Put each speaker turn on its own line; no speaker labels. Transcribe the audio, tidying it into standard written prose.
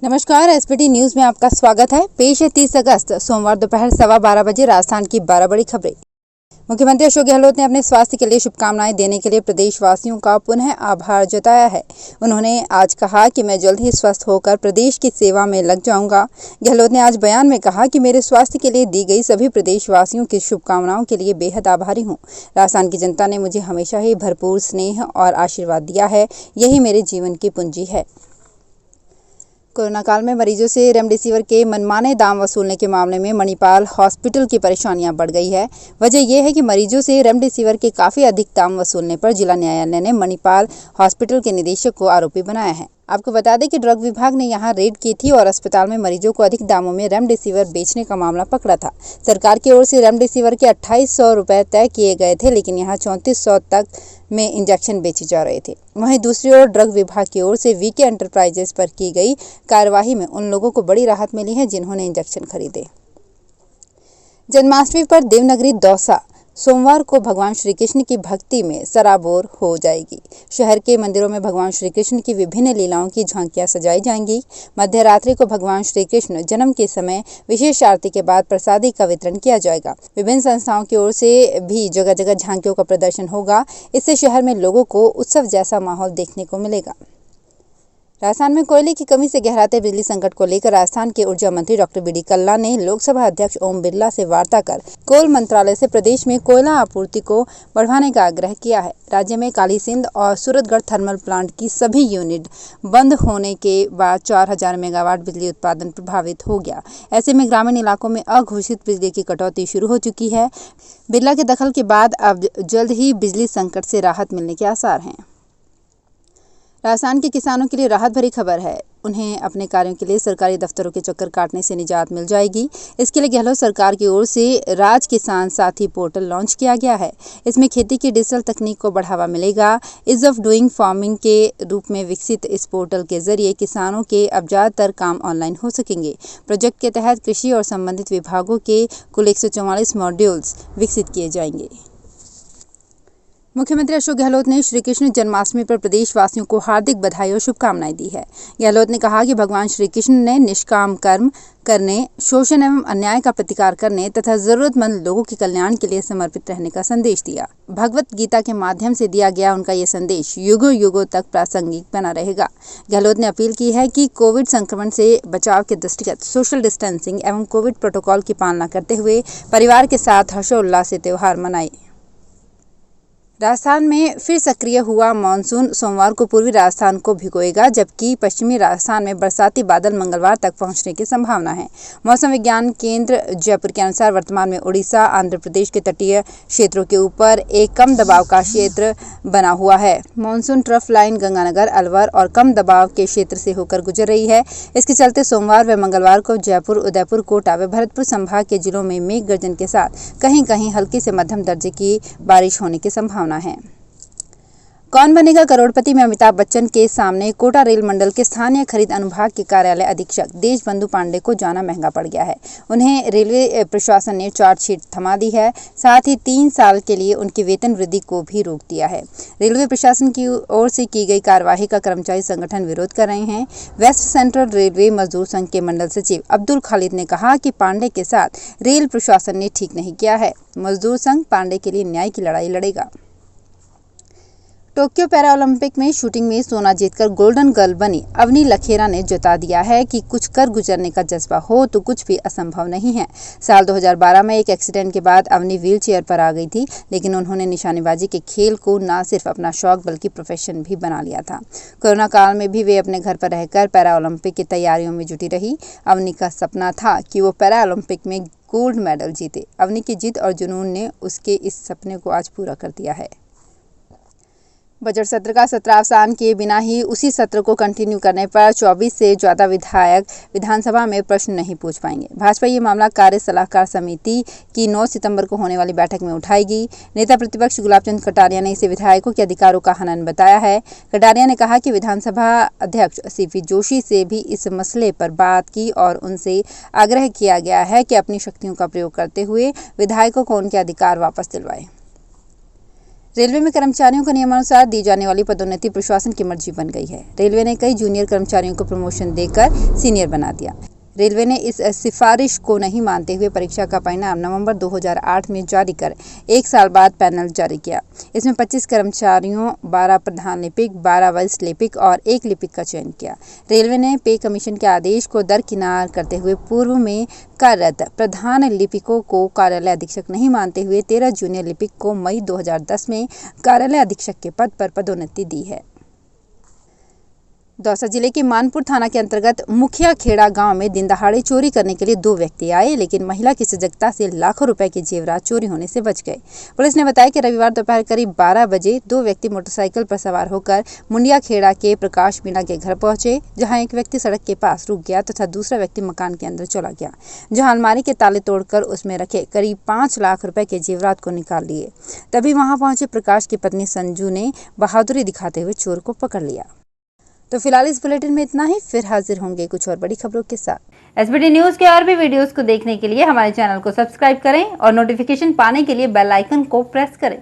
नमस्कार, SPT news में आपका स्वागत है। पेश है 30 अगस्त सोमवार दोपहर 12:15 बजे राजस्थान की 12 बड़ी खबरें। मुख्यमंत्री अशोक गहलोत ने अपने स्वास्थ्य के लिए शुभकामनाएं देने के लिए प्रदेशवासियों का पुनः आभार जताया है। उन्होंने आज कहा कि मैं जल्द ही स्वस्थ होकर प्रदेश की सेवा में लग जाऊंगा। गहलोत ने आज बयान में कहा कि मेरे स्वास्थ्य के लिए दी गई सभी प्रदेशवासियों की शुभकामनाओं के लिए बेहद आभारी हूं। राजस्थान की जनता ने मुझे हमेशा ही भरपूर स्नेह और आशीर्वाद दिया है। यही मेरे जीवन की पूंजी है। कोरोना काल में मरीजों से रेमडेसिविर के मनमाने दाम वसूलने के मामले में मणिपाल हॉस्पिटल की परेशानियां बढ़ गई है। वजह यह है कि मरीजों से रेमडेसिविर के काफ़ी अधिक दाम वसूलने पर जिला न्यायालय ने मणिपाल हॉस्पिटल के निदेशक को आरोपी बनाया है। आपको बता दें कि ड्रग विभाग ने यहां रेड की थी और अस्पताल में मरीजों को अधिक दामों में रेमडेसिविर बेचने का मामला पकड़ा था। सरकार की ओर से रेमडेसिविर के 2800 रुपये तय किए गए थे, लेकिन यहां 3400 तक में इंजेक्शन बेचे जा रहे थे। वहीं दूसरी ओर ड्रग विभाग की ओर से वीके एंटरप्राइजेस पर की गई कार्यवाही में उन लोगों को बड़ी राहत मिली है जिन्होंने इंजेक्शन खरीदे। जन्माष्टमी पर देवनगरी दौसा सोमवार को भगवान श्री कृष्ण की भक्ति में सराबोर हो जाएगी। शहर के मंदिरों में भगवान श्री कृष्ण की विभिन्न लीलाओं की झांकियां सजाई जाएंगी। मध्य रात्रि को भगवान श्री कृष्ण जन्म के समय विशेष आरती के बाद प्रसादी का वितरण किया जाएगा। विभिन्न संस्थाओं की ओर से भी जगह जगह झांकियों का प्रदर्शन होगा। इससे शहर में लोगों को उत्सव जैसा माहौल देखने को मिलेगा। राजस्थान में कोयले की कमी से गहराते बिजली संकट को लेकर राजस्थान के ऊर्जा मंत्री डॉक्टर बी डी कल्ला ने लोकसभा अध्यक्ष ओम बिरला से वार्ता कर कोल मंत्रालय से प्रदेश में कोयला आपूर्ति को बढ़ाने का आग्रह किया है। राज्य में काली सिंध और सूरतगढ़ थर्मल प्लांट की सभी यूनिट बंद होने के बाद 4000 मेगावाट बिजली उत्पादन प्रभावित हो गया। ऐसे में ग्रामीण इलाकों में अघोषित बिजली की कटौती शुरू हो चुकी है। बिरला के दखल के बाद अब जल्द ही बिजली संकट से राहत मिलने के आसार हैं। राजस्थान के किसानों के लिए राहत भरी खबर है। उन्हें अपने कार्यों के लिए सरकारी दफ्तरों के चक्कर काटने से निजात मिल जाएगी। इसके लिए गहलोत सरकार की ओर से राज किसान साथी पोर्टल लॉन्च किया गया है। इसमें खेती की डिजिटल तकनीक को बढ़ावा मिलेगा। ईज ऑफ डूइंग फार्मिंग के रूप में विकसित इस पोर्टल के जरिए किसानों के अब ज़्यादातर काम ऑनलाइन हो सकेंगे। प्रोजेक्ट के तहत कृषि और संबंधित विभागों के कुल 144 मॉड्यूल्स विकसित किए जाएंगे। मुख्यमंत्री अशोक गहलोत ने श्री कृष्ण जन्माष्टमी पर प्रदेशवासियों को हार्दिक बधाई और शुभकामनाएं दी है। गहलोत ने कहा कि भगवान श्री कृष्ण ने निष्काम कर्म करने, शोषण एवं अन्याय का प्रतिकार करने तथा जरूरतमंद लोगों के कल्याण के लिए समर्पित रहने का संदेश दिया। भगवत गीता के माध्यम से दिया गया उनका ये संदेश युगों युगों तक प्रासंगिक बना रहेगा। गहलोत ने अपील की है कि कोविड संक्रमण से बचाव के दृष्टिगत सोशल डिस्टेंसिंग एवं कोविड प्रोटोकॉल की पालना करते हुए परिवार के साथ हर्षोल्लास से त्योहार मनाएं। राजस्थान में फिर सक्रिय हुआ मानसून सोमवार को पूर्वी राजस्थान को भिगोएगा, जबकि पश्चिमी राजस्थान में बरसाती बादल मंगलवार तक पहुंचने की संभावना है। मौसम विज्ञान केंद्र जयपुर के अनुसार वर्तमान में उड़ीसा, आंध्र प्रदेश के तटीय क्षेत्रों के ऊपर एक कम दबाव का क्षेत्र बना हुआ है। Monsoon trough line Ganganagar, Alwar और कम दबाव के क्षेत्र से होकर गुजर रही है। इसके चलते सोमवार व मंगलवार को जयपुर, उदयपुर, कोटा व भरतपुर संभाग के जिलों में मेघ गर्जन के साथ कहीं कहीं हल्की से मध्यम दर्जे की बारिश होने की संभावना है। कौन बनेगा करोड़पति में अमिताभ बच्चन के सामने कोटा रेल मंडल के स्थानीय खरीद अनुभाग के कार्यालय अधीक्षक देशबंधु पांडे को जाना महंगा पड़ गया है। उन्हें रेलवे प्रशासन ने चार्जशीट थमा दी है। साथ ही 3 साल के लिए उनकी वेतन वृद्धि को भी रोक दिया है। रेलवे प्रशासन की ओर से की गई कार्यवाही का कर्मचारी संगठन विरोध कर रहे हैं। वेस्ट सेंट्रल रेलवे मजदूर संघ के मंडल सचिव अब्दुल खालिद ने कहा कि पांडे के साथ रेल प्रशासन ने ठीक नहीं किया है। मजदूर संघ पांडे के लिए न्याय की लड़ाई लड़ेगा। टोक्यो पैरालंपिक में शूटिंग में सोना जीतकर गोल्डन गर्ल बनी अवनी लखेरा ने जता दिया है कि कुछ कर गुजरने का जज्बा हो तो कुछ भी असंभव नहीं है। साल 2012 में एक एक्सीडेंट के बाद अवनी व्हीलचेयर पर आ गई थी, लेकिन उन्होंने निशानेबाजी के खेल को न सिर्फ अपना शौक बल्कि प्रोफेशन भी बना लिया था। कोरोना काल में भी वे अपने घर पर रहकर पैरालंपिक की तैयारियों में जुटी रही। अवनी का सपना था कि वो पैरालंपिक में गोल्ड मेडल जीते। अवनी की जिद और जुनून ने उसके इस सपने को आज पूरा कर दिया है। बजट सत्र का सत्रावसान किए बिना ही उसी सत्र को कंटिन्यू करने पर 24 से ज्यादा विधायक विधानसभा में प्रश्न नहीं पूछ पाएंगे। भाजपा ये मामला कार्य सलाहकार समिति की 9 सितंबर को होने वाली बैठक में उठाएगी। नेता प्रतिपक्ष गुलाबचंद कटारिया ने इसे विधायकों के अधिकारों का हनन बताया है। कटारिया ने कहा कि विधानसभा अध्यक्ष सीपी जोशी से भी इस मसले पर बात की और उनसे आग्रह किया गया है कि अपनी शक्तियों का प्रयोग करते हुए विधायकों को उनके अधिकार वापस दिलवाएं। रेलवे में कर्मचारियों को नियमानुसार दी जाने वाली पदोन्नति प्रशासन की मर्जी बन गई है। रेलवे ने कई जूनियर कर्मचारियों को प्रमोशन देकर सीनियर बना दिया। रेलवे ने इस सिफारिश को नहीं मानते हुए परीक्षा का परिणाम नवंबर 2008 में जारी कर 1 साल बाद पैनल जारी किया। इसमें 25 कर्मचारियों, 12 प्रधान लिपिक, 12 वरिष्ठ लिपिक और 1 लिपिक का चयन किया। रेलवे ने पे कमीशन के आदेश को दरकिनार करते हुए पूर्व में कार्यरत प्रधान लिपिकों को कार्यालय अधीक्षक नहीं मानते हुए 13 जूनियर लिपिक को मई 2010 में कार्यालय अधीक्षक के पद पर पदोन्नति दी है। दौसा जिले के मानपुर थाना के अंतर्गत मुखिया खेड़ा गांव में दिन दहाड़े चोरी करने के लिए 2 व्यक्ति आए, लेकिन महिला की सजगता से लाखों रुपए के जेवरात चोरी होने से बच गए। पुलिस ने बताया कि रविवार दोपहर करीब 12 बजे 2 व्यक्ति मोटरसाइकिल पर सवार होकर मुंडिया खेड़ा के प्रकाश मीणा के घर पहुंचे, जहां एक व्यक्ति सड़क के पास रुक गया तथा दूसरा व्यक्ति मकान के अंदर चला गया, जहां अलमारी के ताले तोड़कर उसमें रखे करीब 5 लाख रुपए के जेवरात को निकाल लिए। तभी वहां पहुंचे प्रकाश की पत्नी संजू ने बहादुरी दिखाते हुए चोर को पकड़ लिया। तो फिलहाल इस बुलेटिन में इतना ही, फिर हाजिर होंगे कुछ और बड़ी खबरों के साथ। एसबीटी न्यूज के और भी वीडियोस को देखने के लिए हमारे चैनल को सब्सक्राइब करें और नोटिफिकेशन पाने के लिए बेल आइकन को प्रेस करें।